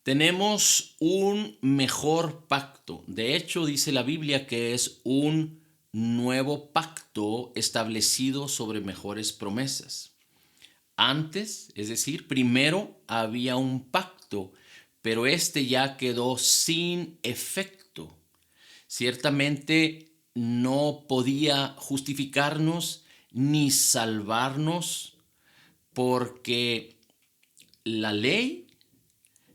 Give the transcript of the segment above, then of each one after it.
Tenemos un mejor pacto. De hecho, dice la Biblia que es un nuevo pacto establecido sobre mejores promesas. Antes, es decir, primero había un pacto, pero este ya quedó sin efecto. Ciertamente no podía justificarnos ni salvarnos porque la ley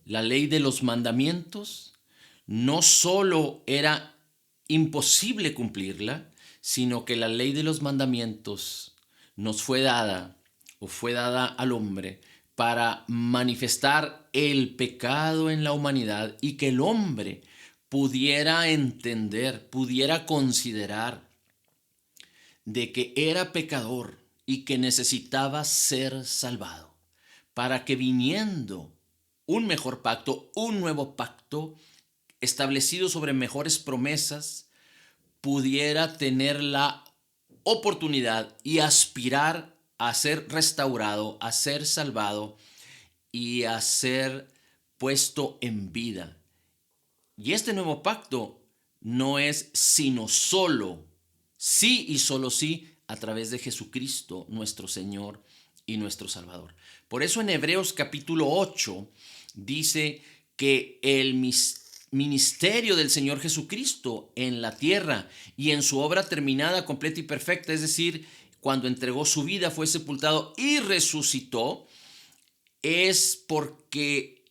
la ley de los mandamientos no solo era imposible cumplirla, sino que la ley de los mandamientos nos fue dada o fue dada al hombre para manifestar el pecado en la humanidad y que el hombre pudiera entender, pudiera considerar de que era pecador y que necesitaba ser salvado, para que viniendo un mejor pacto, un nuevo pacto establecido sobre mejores promesas, pudiera tener la oportunidad y aspirar a ser restaurado, a ser salvado y a ser puesto en vida. Y este nuevo pacto no es sino solo, sí y solo sí, a través de Jesucristo, nuestro Señor y nuestro Salvador. Por eso en Hebreos capítulo 8 dice que el ministerio del Señor Jesucristo en la tierra y en su obra terminada, completa y perfecta, es decir, cuando entregó su vida, fue sepultado y resucitó, es porque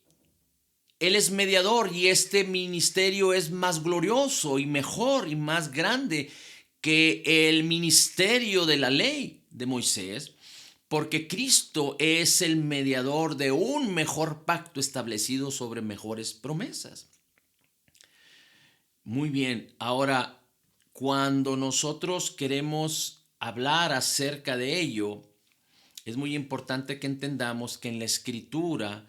Él es mediador y este ministerio es más glorioso y mejor y más grande que el ministerio de la ley de Moisés, porque Cristo es el mediador de un mejor pacto establecido sobre mejores promesas. Muy bien, ahora, cuando nosotros queremos hablar acerca de ello, es muy importante que entendamos que en la Escritura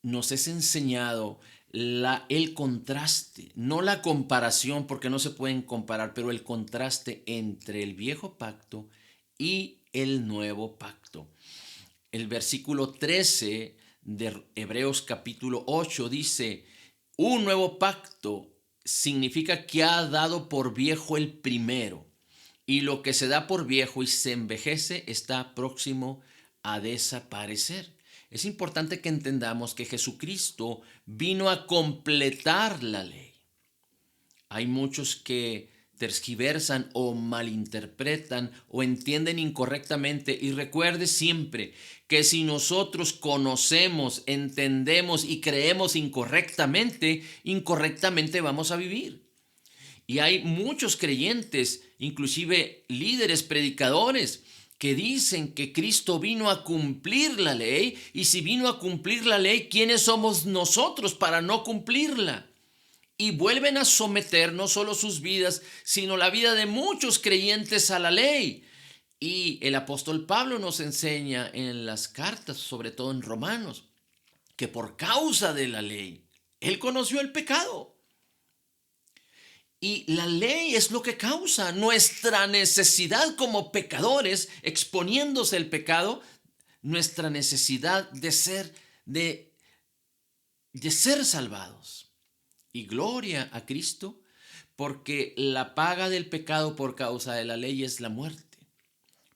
nos es enseñado el contraste, no la comparación, porque no se pueden comparar, pero el contraste entre el viejo pacto y el nuevo pacto. El versículo 13 de Hebreos capítulo 8 dice, un nuevo pacto significa que ha dado por viejo el primero, y lo que se da por viejo y se envejece está próximo a desaparecer. Es importante que entendamos que Jesucristo vino a completar la ley. Hay muchos que tergiversan o malinterpretan o entienden incorrectamente, y recuerde siempre que si nosotros conocemos, entendemos y creemos incorrectamente, incorrectamente vamos a vivir. Y hay muchos creyentes, inclusive líderes, predicadores, que dicen que Cristo vino a cumplir la ley, y si vino a cumplir la ley, ¿quiénes somos nosotros para no cumplirla? Y vuelven a someter no solo sus vidas, sino la vida de muchos creyentes a la ley. Y el apóstol Pablo nos enseña en las cartas, sobre todo en Romanos, que por causa de la ley, él conoció el pecado. Y la ley es lo que causa nuestra necesidad como pecadores, exponiéndose al pecado, nuestra necesidad de ser salvados. Y gloria a Cristo, porque la paga del pecado por causa de la ley es la muerte.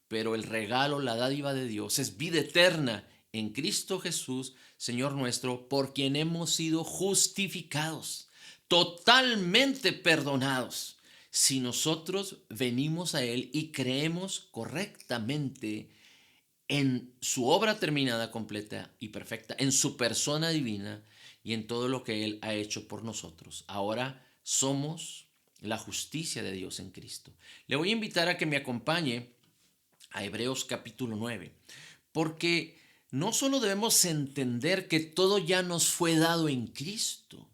Pero el regalo, la dádiva de Dios es vida eterna en Cristo Jesús, Señor nuestro, por quien hemos sido justificados, totalmente perdonados, si nosotros venimos a Él y creemos correctamente en su obra terminada, completa y perfecta, en su persona divina y en todo lo que Él ha hecho por nosotros. Ahora somos la justicia de Dios en Cristo. Le voy a invitar a que me acompañe a Hebreos capítulo 9, porque no solo debemos entender que todo ya nos fue dado en Cristo,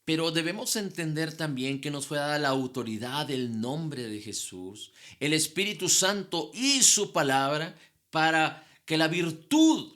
pero debemos entender también que nos fue dada la autoridad del nombre de Jesús, el Espíritu Santo y su palabra, para que la virtud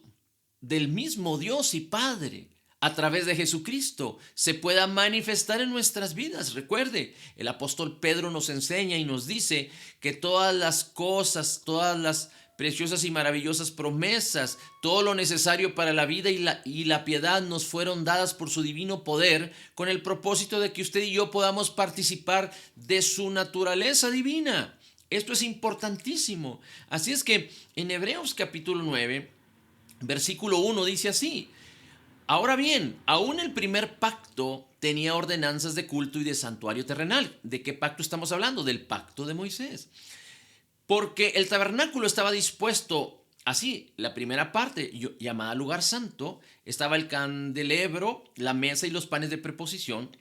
del mismo Dios y Padre a través de Jesucristo se pueda manifestar en nuestras vidas. Recuerde, el apóstol Pedro nos enseña y nos dice que todas las cosas, todas las preciosas y maravillosas promesas, todo lo necesario para la vida y la piedad nos fueron dadas por su divino poder, con el propósito de que usted y yo podamos participar de su naturaleza divina. Esto es importantísimo. Así es que en Hebreos capítulo 9, versículo 1 dice así: ahora bien, aún el primer pacto tenía ordenanzas de culto y de santuario terrenal. ¿De qué pacto estamos hablando? Del pacto de Moisés. Porque el tabernáculo estaba dispuesto así. La primera parte, llamada lugar santo, estaba el candelebro, la mesa y los panes de preposición.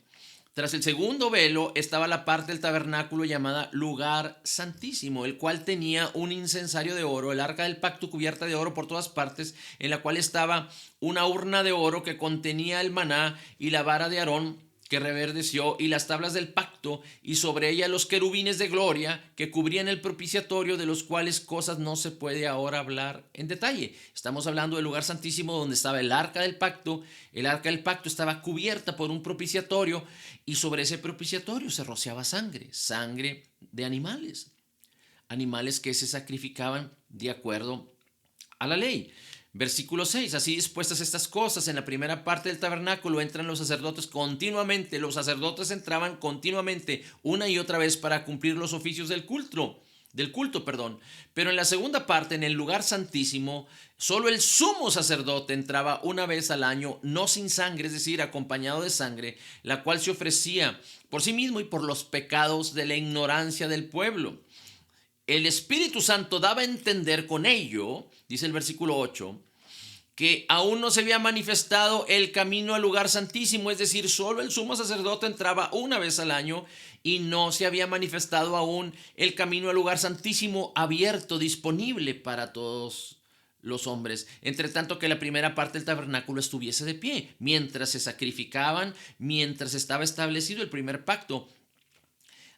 Tras el segundo velo estaba la parte del tabernáculo llamada lugar santísimo, el cual tenía un incensario de oro, el arca del pacto cubierta de oro por todas partes, en la cual estaba una urna de oro que contenía el maná y la vara de Aarón que reverdeció y las tablas del pacto y sobre ella los querubines de gloria que cubrían el propiciatorio, de los cuales cosas no se puede ahora hablar en detalle. Estamos hablando del lugar santísimo donde estaba el arca del pacto. El arca del pacto estaba cubierta por un propiciatorio y sobre ese propiciatorio se rociaba sangre, sangre de animales, animales que se sacrificaban de acuerdo a la ley. Versículo 6, así dispuestas estas cosas, en la primera parte del tabernáculo entran los sacerdotes continuamente. Los sacerdotes entraban continuamente una y otra vez para cumplir los oficios del culto. Pero en la segunda parte, en el lugar santísimo, solo el sumo sacerdote entraba una vez al año, no sin sangre, es decir, acompañado de sangre, la cual se ofrecía por sí mismo y por los pecados de la ignorancia del pueblo. El Espíritu Santo daba a entender con ello, dice el versículo 8, que aún no se había manifestado el camino al lugar santísimo, es decir, solo el sumo sacerdote entraba una vez al año y no se había manifestado aún el camino al lugar santísimo abierto, disponible para todos los hombres, entre tanto que la primera parte del tabernáculo estuviese de pie, mientras se sacrificaban, mientras estaba establecido el primer pacto.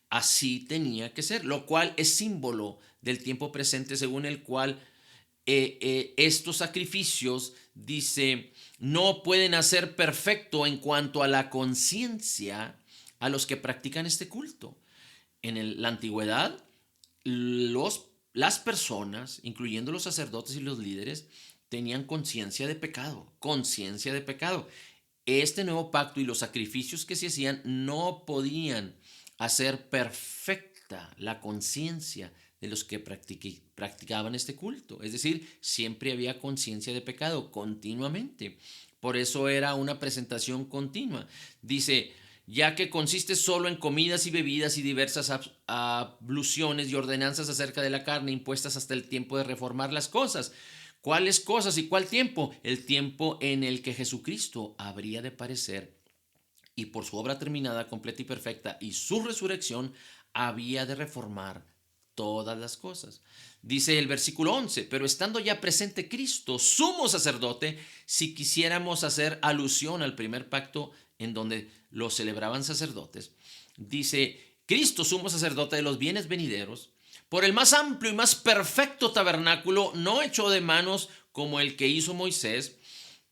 Así tenía que ser, lo cual es símbolo del tiempo presente, según el cual estos sacrificios, dice, no pueden hacer perfecto en cuanto a la conciencia a los que practican este culto. En la antigüedad, las personas, incluyendo los sacerdotes y los líderes, tenían conciencia de pecado, conciencia de pecado. Este nuevo pacto y los sacrificios que se hacían no podían hacer perfecta la conciencia de los que practicaban este culto. Es decir, siempre había conciencia de pecado continuamente. Por eso era una presentación continua. Dice, ya que consiste solo en comidas y bebidas y diversas abluciones y ordenanzas acerca de la carne impuestas hasta el tiempo de reformar las cosas. ¿Cuáles cosas y cuál tiempo? El tiempo en el que Jesucristo habría de padecer y por su obra terminada, completa y perfecta y su resurrección había de reformar todas las cosas. Dice el versículo 11, pero estando ya presente Cristo, sumo sacerdote, si quisiéramos hacer alusión al primer pacto en donde lo celebraban sacerdotes, dice, Cristo, sumo sacerdote de los bienes venideros, por el más amplio y más perfecto tabernáculo, no hecho de manos como el que hizo Moisés,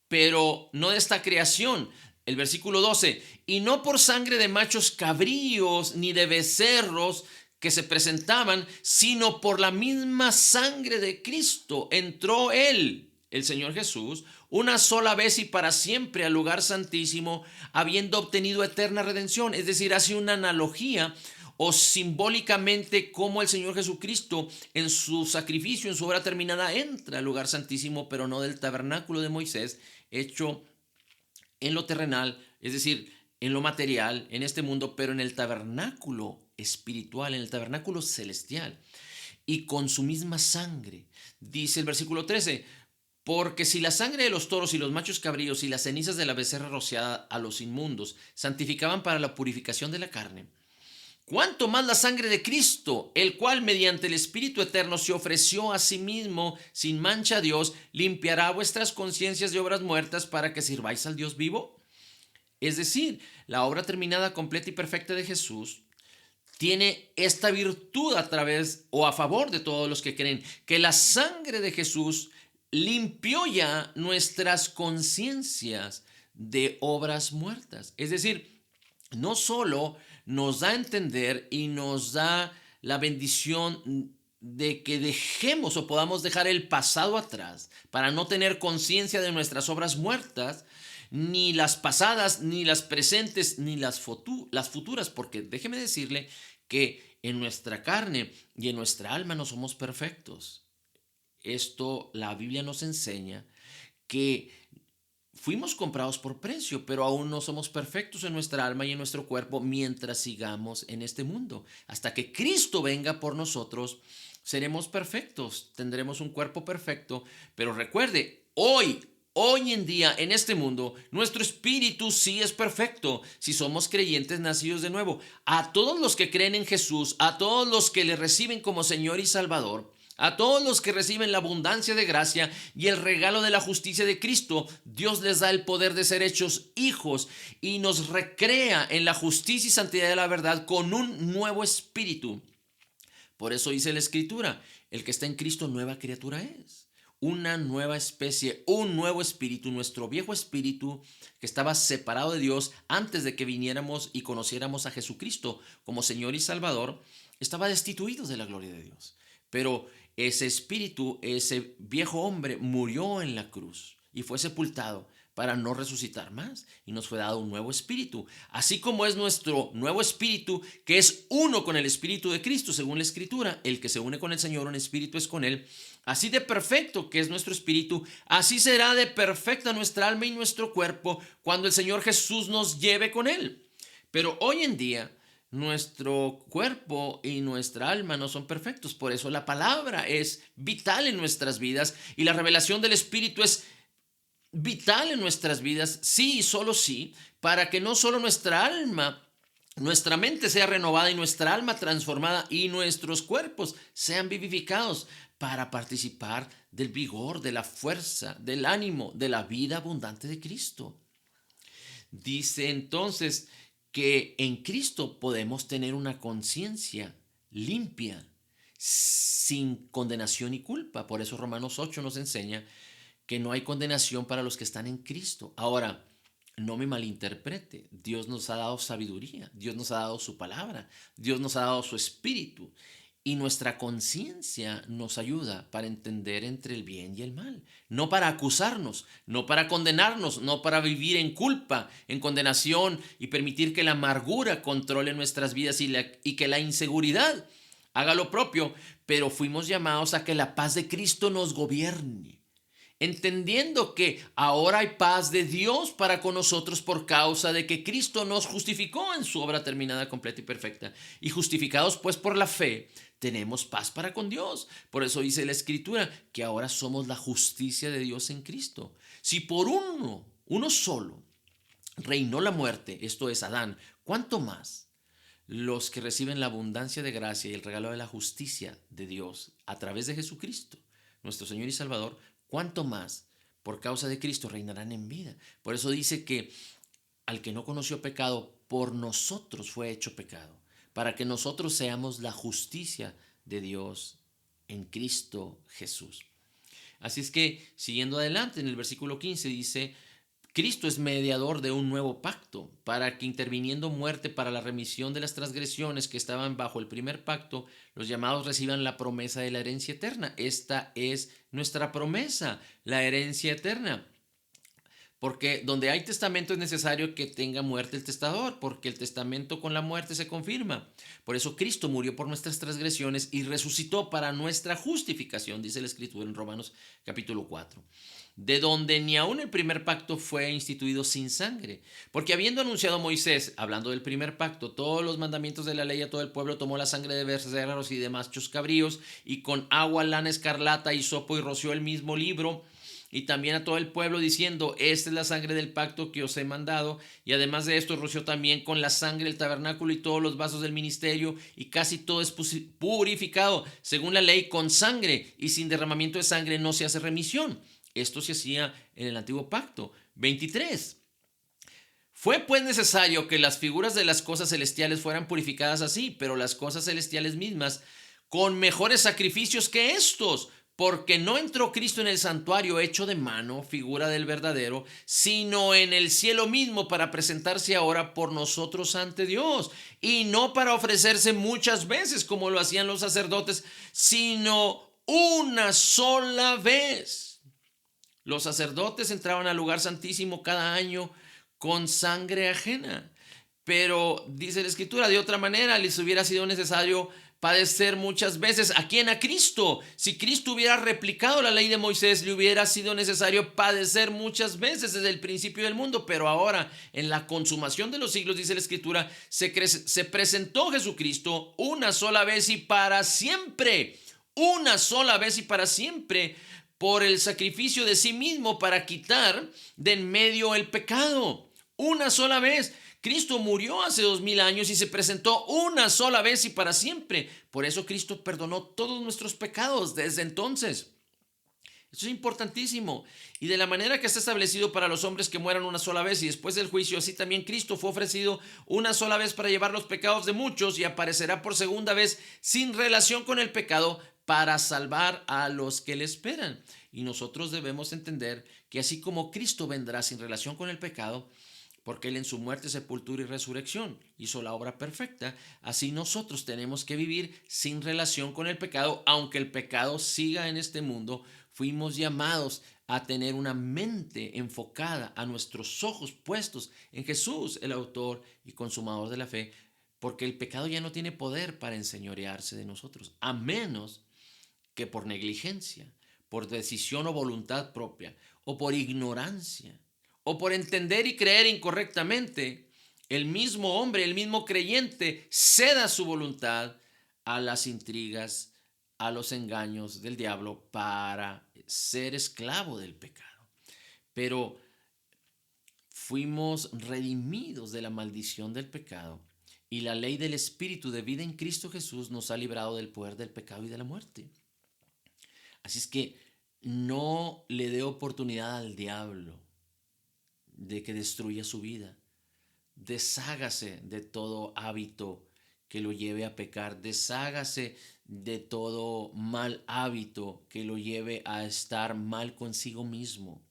pero no de esta creación. El versículo 12, y no por sangre de machos cabríos ni de becerros que se presentaban, sino por la misma sangre de Cristo entró él, el Señor Jesús, una sola vez y para siempre al lugar santísimo, habiendo obtenido eterna redención. Es decir, hace una analogía o simbólicamente como el Señor Jesucristo en su sacrificio, en su obra terminada, entra al lugar santísimo, pero no del tabernáculo de Moisés, hecho en lo terrenal, es decir, en lo material, en este mundo, pero en el tabernáculo espiritual, en el tabernáculo celestial, y con su misma sangre. Dice el versículo 13, porque si la sangre de los toros y los machos cabríos y las cenizas de la becerra rociada a los inmundos santificaban para la purificación de la carne, cuánto más la sangre de Cristo, el cual mediante el Espíritu Eterno se ofreció a sí mismo sin mancha a Dios, limpiará vuestras conciencias de obras muertas para que sirváis al Dios vivo. Es decir, la obra terminada, completa y perfecta de Jesús tiene esta virtud a través o a favor de todos los que creen, que la sangre de Jesús limpió ya nuestras conciencias de obras muertas. Es decir, no solo nos da a entender y nos da la bendición de que dejemos o podamos dejar el pasado atrás para no tener conciencia de nuestras obras muertas, ni las pasadas, ni las presentes, ni las futuras, porque déjeme decirle que en nuestra carne y en nuestra alma no somos perfectos. Esto la Biblia nos enseña que fuimos comprados por precio, pero aún no somos perfectos en nuestra alma y en nuestro cuerpo mientras sigamos en este mundo. Hasta que Cristo venga por nosotros, seremos perfectos, tendremos un cuerpo perfecto. Pero recuerde, hoy en día, en este mundo, nuestro espíritu sí es perfecto si somos creyentes nacidos de nuevo. A todos los que creen en Jesús, a todos los que le reciben como Señor y Salvador, a todos los que reciben la abundancia de gracia y el regalo de la justicia de Cristo, Dios les da el poder de ser hechos hijos y nos recrea en la justicia y santidad de la verdad con un nuevo espíritu. Por eso dice la Escritura, el que está en Cristo nueva criatura es. Una nueva especie, un nuevo espíritu. Nuestro viejo espíritu que estaba separado de Dios antes de que viniéramos y conociéramos a Jesucristo como Señor y Salvador, estaba destituido de la gloria de Dios. Pero ese espíritu, ese viejo hombre murió en la cruz y fue sepultado para no resucitar más, y nos fue dado un nuevo espíritu, así como es nuestro nuevo espíritu, que es uno con el espíritu de Cristo, según la Escritura. El que se une con el Señor, un espíritu es con él. Así de perfecto que es nuestro espíritu, así será de perfecta nuestra alma y nuestro cuerpo cuando el Señor Jesús nos lleve con él. Pero hoy en día nuestro cuerpo y nuestra alma no son perfectos. Por eso la palabra es vital en nuestras vidas y la revelación del Espíritu es vital en nuestras vidas, sí y solo sí, para que no solo nuestra alma, nuestra mente sea renovada y nuestra alma transformada y nuestros cuerpos sean vivificados para participar del vigor, de la fuerza, del ánimo, de la vida abundante de Cristo. Dice entonces que en Cristo podemos tener una conciencia limpia, sin condenación y culpa. Por eso Romanos 8 nos enseña que no hay condenación para los que están en Cristo. Ahora, no me malinterprete, Dios nos ha dado sabiduría, Dios nos ha dado su palabra, Dios nos ha dado su espíritu y nuestra conciencia nos ayuda para entender entre el bien y el mal, no para acusarnos, no para condenarnos, no para vivir en culpa, en condenación y permitir que la amargura controle nuestras vidas y que la inseguridad haga lo propio, pero fuimos llamados a que la paz de Cristo nos gobierne, entendiendo que ahora hay paz de Dios para con nosotros por causa de que Cristo nos justificó en su obra terminada, completa y perfecta. Y justificados pues por la fe, tenemos paz para con Dios. Por eso dice la Escritura que ahora somos la justicia de Dios en Cristo. Si por uno solo, reinó la muerte, esto es Adán, ¿cuánto más los que reciben la abundancia de gracia y el regalo de la justicia de Dios a través de Jesucristo, nuestro Señor y Salvador, cuánto más por causa de Cristo reinarán en vida? Por eso dice que al que no conoció pecado, por nosotros fue hecho pecado, para que nosotros seamos la justicia de Dios en Cristo Jesús. Así es que, siguiendo adelante, en el versículo 15 dice: Cristo es mediador de un nuevo pacto, para que interviniendo muerte para la remisión de las transgresiones que estaban bajo el primer pacto, los llamados reciban la promesa de la herencia eterna. Esta es nuestra promesa, la herencia eterna. Porque donde hay testamento es necesario que tenga muerte el testador, porque el testamento con la muerte se confirma. Por eso Cristo murió por nuestras transgresiones y resucitó para nuestra justificación, dice la Escritura en Romanos capítulo 4. De donde ni aun el primer pacto fue instituido sin sangre. Porque habiendo anunciado Moisés, hablando del primer pacto, todos los mandamientos de la ley a todo el pueblo, tomó la sangre de becerros y de machos cabríos, y con agua, lana escarlata, hisopo y roció el mismo libro, y también a todo el pueblo, diciendo: esta es la sangre del pacto que os he mandado. Y además de esto roció también con la sangre el tabernáculo y todos los vasos del ministerio, y casi todo es purificado según la ley con sangre, y sin derramamiento de sangre no se hace remisión. Esto se hacía en el antiguo pacto. 23. Fue pues necesario que las figuras de las cosas celestiales fueran purificadas así, pero las cosas celestiales mismas con mejores sacrificios que estos, porque no entró Cristo en el santuario hecho de mano, figura del verdadero, sino en el cielo mismo para presentarse ahora por nosotros ante Dios, y no para ofrecerse muchas veces como lo hacían los sacerdotes, sino una sola vez. Los sacerdotes entraban al lugar santísimo cada año con sangre ajena. Pero dice la escritura, de otra manera les hubiera sido necesario padecer muchas veces. ¿A quién? A Cristo. Si Cristo hubiera replicado la ley de Moisés, le hubiera sido necesario padecer muchas veces desde el principio del mundo. Pero ahora, en la consumación de los siglos, dice la escritura, se presentó Jesucristo una sola vez y para siempre. Una sola vez y para siempre, por el sacrificio de sí mismo para quitar de en medio el pecado. Una sola vez. Cristo murió hace 2000 años y se presentó una sola vez y para siempre. Por eso Cristo perdonó todos nuestros pecados desde entonces. Esto es importantísimo. Y de la manera que está establecido para los hombres que mueran una sola vez y después del juicio, así también Cristo fue ofrecido una sola vez para llevar los pecados de muchos y aparecerá por segunda vez sin relación con el pecado para salvar a los que le esperan. Y nosotros debemos entender que así como Cristo vendrá sin relación con el pecado, porque Él en su muerte, sepultura y resurrección hizo la obra perfecta, así nosotros tenemos que vivir sin relación con el pecado, aunque el pecado siga en este mundo. Fuimos llamados a tener una mente enfocada, a nuestros ojos puestos en Jesús, el autor y consumador de la fe, porque el pecado ya no tiene poder para enseñorearse de nosotros, a menos que por negligencia, por decisión o voluntad propia, o por ignorancia, o por entender y creer incorrectamente, el mismo hombre, el mismo creyente, ceda su voluntad a las intrigas, a los engaños del diablo para ser esclavo del pecado. Pero fuimos redimidos de la maldición del pecado y la ley del Espíritu de vida en Cristo Jesús nos ha librado del poder del pecado y de la muerte. Así es que no le dé oportunidad al diablo de que destruya su vida. Deshágase de todo hábito que lo lleve a pecar. Deshágase de todo mal hábito que lo lleve a estar mal consigo mismo.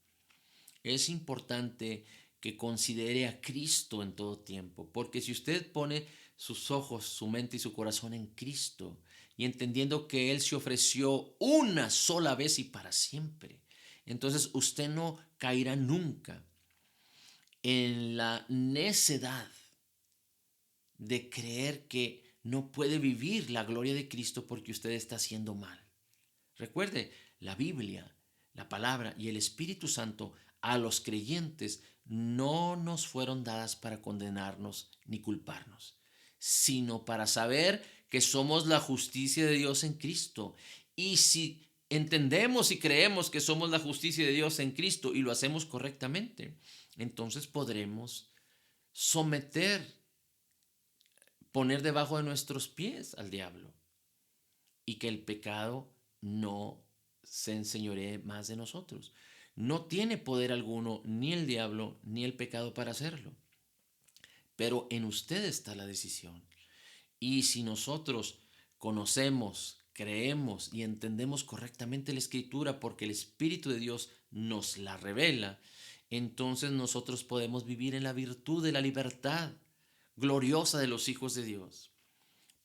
Es importante que considere a Cristo en todo tiempo, porque si usted pone sus ojos, su mente y su corazón en Cristo, y entendiendo que Él se ofreció una sola vez y para siempre, entonces usted no caerá nunca en la necedad de creer que no puede vivir la gloria de Cristo porque usted está haciendo mal. Recuerde, la Biblia, la palabra y el Espíritu Santo a los creyentes no nos fueron dadas para condenarnos ni culparnos, sino para saber que somos la justicia de Dios en Cristo. Y si entendemos y creemos que somos la justicia de Dios en Cristo y lo hacemos correctamente, entonces podremos someter, poner debajo de nuestros pies al diablo y que el pecado no se enseñoree más de nosotros. No tiene poder alguno ni el diablo ni el pecado para hacerlo, pero en usted está la decisión. Y si nosotros conocemos, creemos y entendemos correctamente la Escritura porque el Espíritu de Dios nos la revela, entonces nosotros podemos vivir en la virtud de la libertad gloriosa de los hijos de Dios.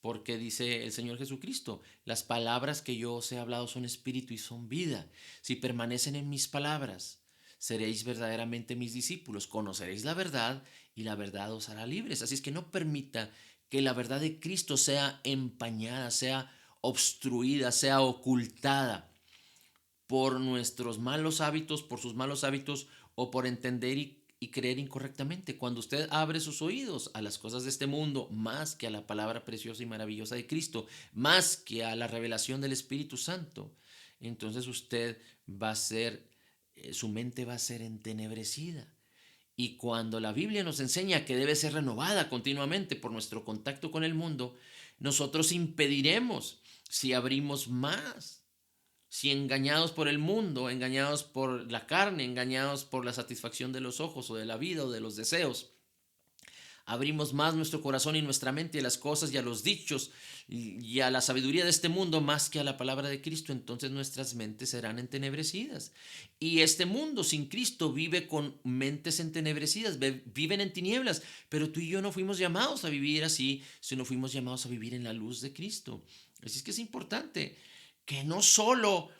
Porque dice el Señor Jesucristo, las palabras que yo os he hablado son espíritu y son vida. Si permanecen en mis palabras, seréis verdaderamente mis discípulos, conoceréis la verdad y la verdad os hará libres. Así es que no permita que la verdad de Cristo sea empañada, sea obstruida, sea ocultada por nuestros malos hábitos, por sus malos hábitos o por entender y creer incorrectamente. Cuando usted abre sus oídos a las cosas de este mundo, más que a la palabra preciosa y maravillosa de Cristo, más que a la revelación del Espíritu Santo, entonces usted va a ser, su mente va a ser entenebrecida. Y cuando la Biblia nos enseña que debe ser renovada continuamente por nuestro contacto con el mundo, nosotros impediremos si abrimos más. Si engañados por el mundo, engañados por la carne, engañados por la satisfacción de los ojos o de la vida o de los deseos, abrimos más nuestro corazón y nuestra mente a las cosas y a los dichos y a la sabiduría de este mundo más que a la palabra de Cristo, entonces nuestras mentes serán entenebrecidas. Y este mundo sin Cristo vive con mentes entenebrecidas, viven en tinieblas, pero tú y yo no fuimos llamados a vivir así, sino fuimos llamados a vivir en la luz de Cristo. Así es que es importante que no solo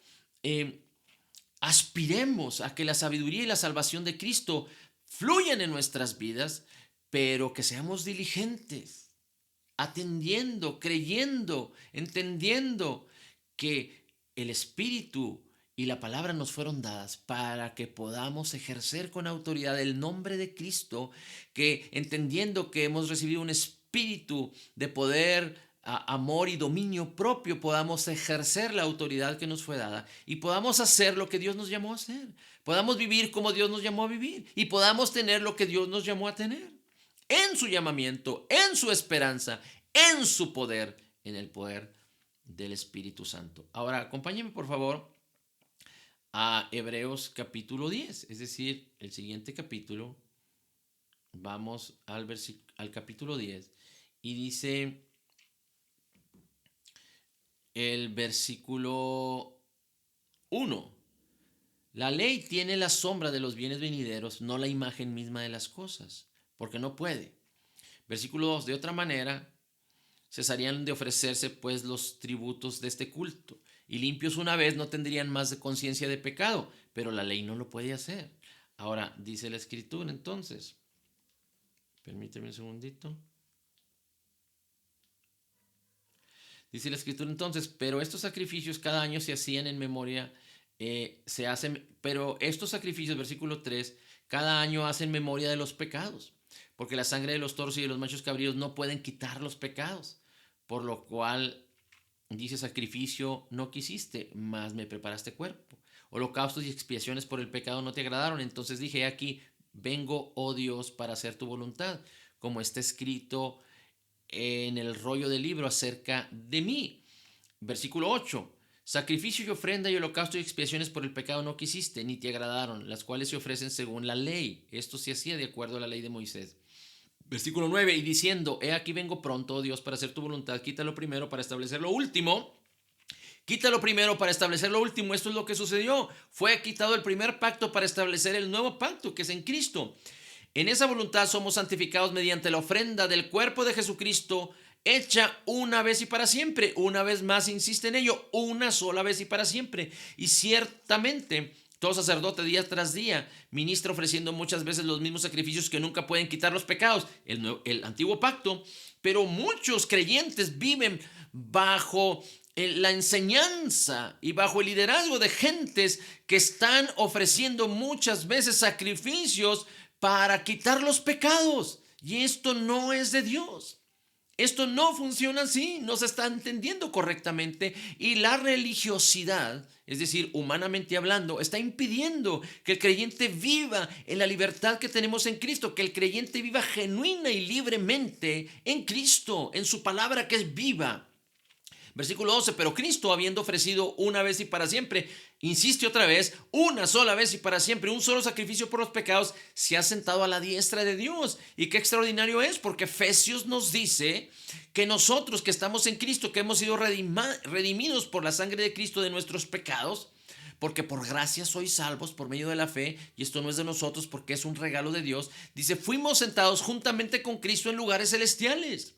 aspiremos a que la sabiduría y la salvación de Cristo fluyan en nuestras vidas, pero que seamos diligentes, atendiendo, creyendo, entendiendo que el Espíritu y la palabra nos fueron dadas para que podamos ejercer con autoridad el nombre de Cristo, que entendiendo que hemos recibido un espíritu de poder, amor y dominio propio, podamos ejercer la autoridad que nos fue dada y podamos hacer lo que Dios nos llamó a hacer, podamos vivir como Dios nos llamó a vivir y podamos tener lo que Dios nos llamó a tener, en su llamamiento, en su esperanza, en su poder, en el poder del Espíritu Santo. Ahora, acompáñenme por favor a Hebreos capítulo 10, es decir, el siguiente capítulo. Vamos al capítulo 10 y dice el versículo 1. La ley tiene la sombra de los bienes venideros, no la imagen misma de las cosas, porque no puede. Versículo 2. De otra manera, cesarían de ofrecerse pues los tributos de este culto, y limpios una vez no tendrían más de conciencia de pecado, pero la ley no lo puede hacer. Ahora, dice la Escritura entonces, permíteme un segundito. Dice la Escritura entonces, pero estos sacrificios cada año se hacían en memoria, pero estos sacrificios, versículo 3, cada año hacen memoria de los pecados, porque la sangre de los toros y de los machos cabríos no pueden quitar los pecados, por lo cual dice: sacrificio no quisiste, mas me preparaste cuerpo. Holocaustos y expiaciones por el pecado no te agradaron. Entonces dije: aquí vengo, oh Dios, para hacer tu voluntad, como está escrito en el rollo del libro acerca de mí. Versículo 8. Sacrificio y ofrenda y holocausto y expiaciones por el pecado no quisiste, ni te agradaron, las cuales se ofrecen según la ley. Esto se hacía de acuerdo a la ley de Moisés. Versículo 9. Y diciendo: he aquí vengo pronto, oh Dios, para hacer tu voluntad. Quítalo primero para establecer lo último. Quítalo primero para establecer lo último. Esto es lo que sucedió. Fue quitado el primer pacto para establecer el nuevo pacto, que es en Cristo. En esa voluntad somos santificados mediante la ofrenda del cuerpo de Jesucristo, hecha una vez y para siempre. Una vez más insiste en ello: una sola vez y para siempre. Y ciertamente todo sacerdote día tras día ministra ofreciendo muchas veces los mismos sacrificios que nunca pueden quitar los pecados, el antiguo pacto. Pero muchos creyentes viven bajo la enseñanza y bajo el liderazgo de gentes que están ofreciendo muchas veces sacrificios para quitar los pecados. Y esto no es de Dios. Esto no funciona así, no se está entendiendo correctamente, y la religiosidad, es decir, humanamente hablando, está impidiendo que el creyente viva en la libertad que tenemos en Cristo, que el creyente viva genuina y libremente en Cristo, en su palabra que es viva. Versículo 12, pero Cristo, habiendo ofrecido una vez y para siempre, insiste otra vez, una sola vez y para siempre, un solo sacrificio por los pecados, se ha sentado a la diestra de Dios. Y qué extraordinario es, porque Efesios nos dice que nosotros que estamos en Cristo, que hemos sido redimidos por la sangre de Cristo de nuestros pecados, porque por gracia sois salvos por medio de la fe, y esto no es de nosotros porque es un regalo de Dios. Dice: fuimos sentados juntamente con Cristo en lugares celestiales.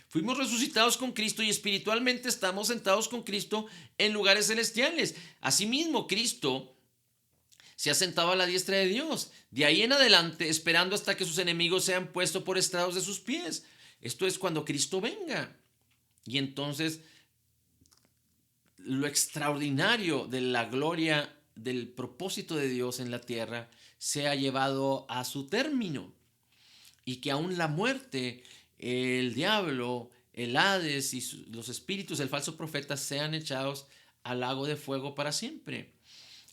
Fuimos resucitados con Cristo y espiritualmente estamos sentados con Cristo en lugares celestiales. Asimismo, Cristo se ha sentado a la diestra de Dios. De ahí en adelante, esperando hasta que sus enemigos sean puestos por estrados de sus pies. Esto es cuando Cristo venga. Y entonces, lo extraordinario de la gloria del propósito de Dios en la tierra se ha llevado a su término. Y que aún la muerte, el diablo, el Hades y los espíritus del falso profeta sean echados al lago de fuego para siempre.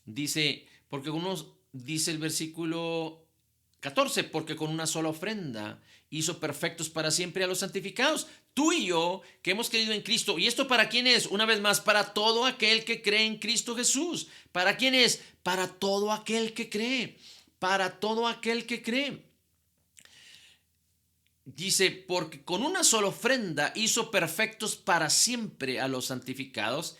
Dice el versículo 14, porque con una sola ofrenda hizo perfectos para siempre a los santificados. Tú y yo, que hemos creído en Cristo. ¿Y esto para quién es? Una vez más, para todo aquel que cree en Cristo Jesús. ¿Para quién es? Para todo aquel que cree. Para todo aquel que cree. Dice, porque con una sola ofrenda hizo perfectos para siempre a los santificados,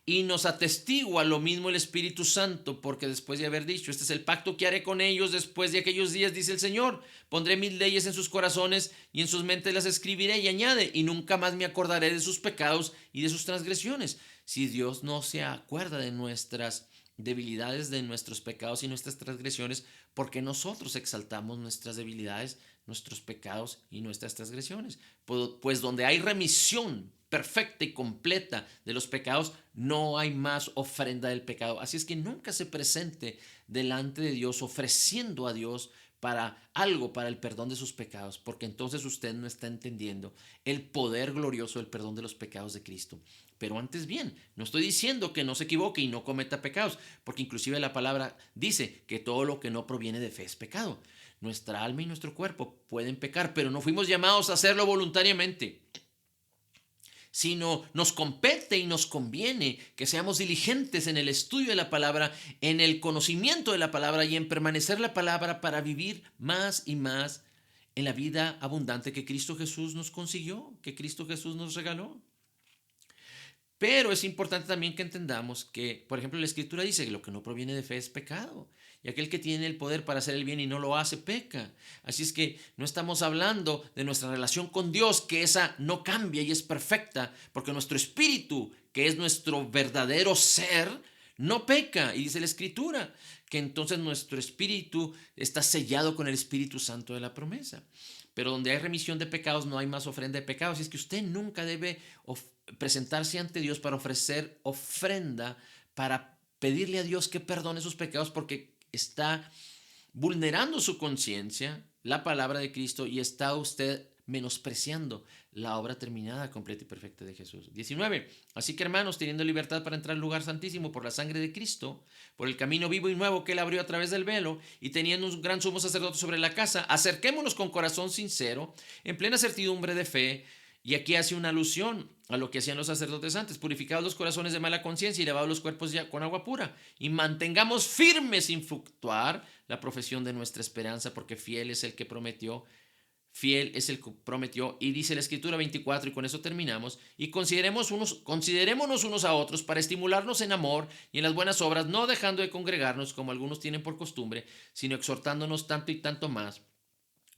y nos atestigua lo mismo el Espíritu Santo, porque después de haber dicho, este es el pacto que haré con ellos después de aquellos días, dice el Señor, pondré mis leyes en sus corazones y en sus mentes las escribiré, y añade, y nunca más me acordaré de sus pecados y de sus transgresiones. Si Dios no se acuerda de nuestras debilidades, de nuestros pecados y nuestras transgresiones, porque nosotros exaltamos nuestras debilidades, nuestros pecados y nuestras transgresiones. Pues donde hay remisión perfecta y completa de los pecados, no hay más ofrenda del pecado. Así es que nunca se presente delante de Dios ofreciendo a Dios para algo, para el perdón de sus pecados, porque entonces usted no está entendiendo el poder glorioso del perdón de los pecados de Cristo. Pero antes bien, no estoy diciendo que no se equivoque y no cometa pecados, porque inclusive la palabra dice que todo lo que no proviene de fe es pecado. Nuestra alma y nuestro cuerpo pueden pecar, pero no fuimos llamados a hacerlo voluntariamente, sino nos compete y nos conviene que seamos diligentes en el estudio de la palabra, en el conocimiento de la palabra y en permanecer la palabra para vivir más y más en la vida abundante que Cristo Jesús nos consiguió, que Cristo Jesús nos regaló. Pero es importante también que entendamos que, por ejemplo, la Escritura dice que lo que no proviene de fe es pecado. Y aquel que tiene el poder para hacer el bien y no lo hace, peca. Así es que no estamos hablando de nuestra relación con Dios, que esa no cambia y es perfecta, porque nuestro espíritu, que es nuestro verdadero ser, no peca. Y dice la Escritura que entonces nuestro espíritu está sellado con el Espíritu Santo de la promesa. Pero donde hay remisión de pecados no hay más ofrenda de pecados. Así es que usted nunca debe presentarse ante Dios para ofrecer ofrenda, para pedirle a Dios que perdone sus pecados, porque está vulnerando su conciencia, la palabra de Cristo, y está usted menospreciando la obra terminada, completa y perfecta de Jesús. 19. Así que, hermanos, teniendo libertad para entrar al lugar santísimo por la sangre de Cristo, por el camino vivo y nuevo que Él abrió a través del velo, y teniendo un gran sumo sacerdote sobre la casa, acerquémonos con corazón sincero, en plena certidumbre de fe. Y aquí hace una alusión a lo que hacían los sacerdotes antes: purificados los corazones de mala conciencia y lavados los cuerpos ya con agua pura. Y mantengamos firmes sin fluctuar la profesión de nuestra esperanza, porque fiel es el que prometió. Fiel es el que prometió. Y dice la Escritura 24, y con eso terminamos: y considerémonos unos a otros para estimularnos en amor y en las buenas obras, no dejando de congregarnos como algunos tienen por costumbre, sino exhortándonos tanto y tanto más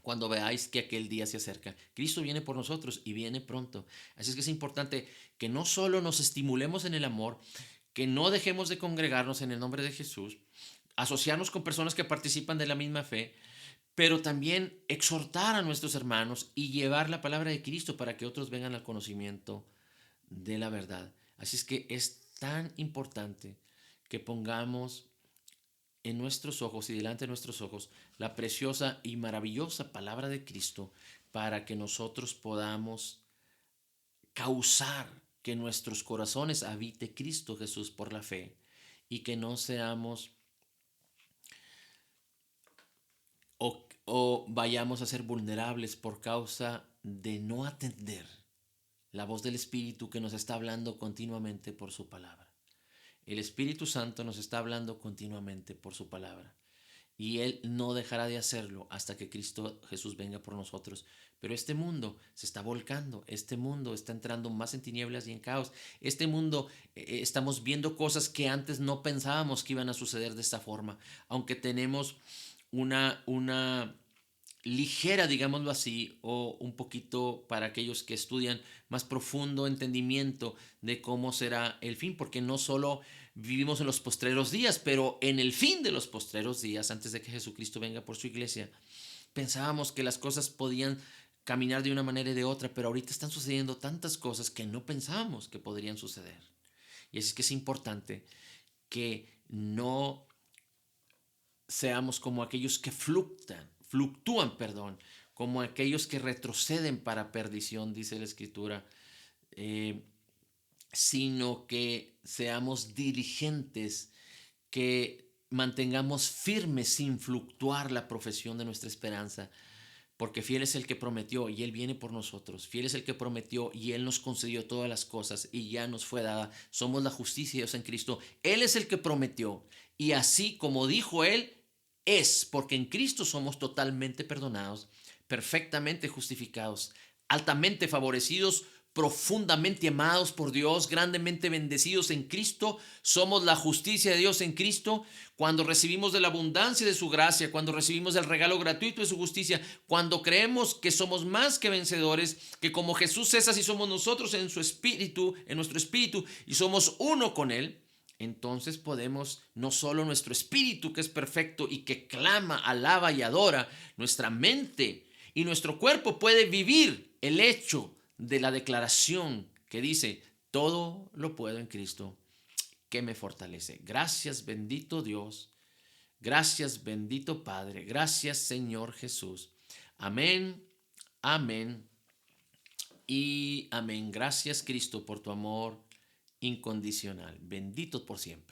cuando veáis que aquel día se acerca. Cristo viene por nosotros y viene pronto. Así es que es importante que no solo nos estimulemos en el amor, que no dejemos de congregarnos en el nombre de Jesús, asociarnos con personas que participan de la misma fe, pero también exhortar a nuestros hermanos y llevar la palabra de Cristo para que otros vengan al conocimiento de la verdad. Así es que es tan importante que pongamos en nuestros ojos y delante de nuestros ojos la preciosa y maravillosa palabra de Cristo, para que nosotros podamos causar que en nuestros corazones habite Cristo Jesús por la fe, y que no seamos o vayamos a ser vulnerables por causa de no atender la voz del Espíritu que nos está hablando continuamente por su palabra. El Espíritu Santo nos está hablando continuamente por su palabra, y Él no dejará de hacerlo hasta que Cristo Jesús venga por nosotros. Pero este mundo se está volcando, este mundo está entrando más en tinieblas y en caos. Este mundo, estamos viendo cosas que antes no pensábamos que iban a suceder de esta forma, aunque tenemos una ligera, digámoslo así, o un poquito, para aquellos que estudian, más profundo entendimiento de cómo será el fin, porque no solo vivimos en los postreros días, pero en el fin de los postreros días, antes de que Jesucristo venga por su iglesia, pensábamos que las cosas podían caminar de una manera y de otra, pero ahorita están sucediendo tantas cosas que no pensábamos que podrían suceder. Y así es que es importante que no seamos como aquellos que fluctúan, como aquellos que retroceden para perdición, dice la Escritura, eh, sino que seamos diligentes, que mantengamos firme sin fluctuar la profesión de nuestra esperanza, porque fiel es el que prometió y Él viene por nosotros. Fiel es el que prometió y Él nos concedió todas las cosas y ya nos fue dada. Somos la justicia de Dios en Cristo. Él es el que prometió, y así como dijo Él, es, porque en Cristo somos totalmente perdonados, perfectamente justificados, altamente favorecidos, profundamente amados por Dios, grandemente bendecidos en Cristo. Somos la justicia de Dios en Cristo. Cuando recibimos de la abundancia de su gracia, cuando recibimos el regalo gratuito de su justicia, cuando creemos que somos más que vencedores, que como Jesús es, así somos nosotros en su espíritu, en nuestro espíritu, y somos uno con Él, entonces podemos, no solo nuestro espíritu que es perfecto y que clama, alaba y adora, nuestra mente y nuestro cuerpo puede vivir el hecho de la declaración que dice, todo lo puedo en Cristo que me fortalece. Gracias, bendito Dios. Gracias, bendito Padre. Gracias, Señor Jesús. Amén, amén y amén. Gracias, Cristo, por tu amor incondicional. Bendito por siempre.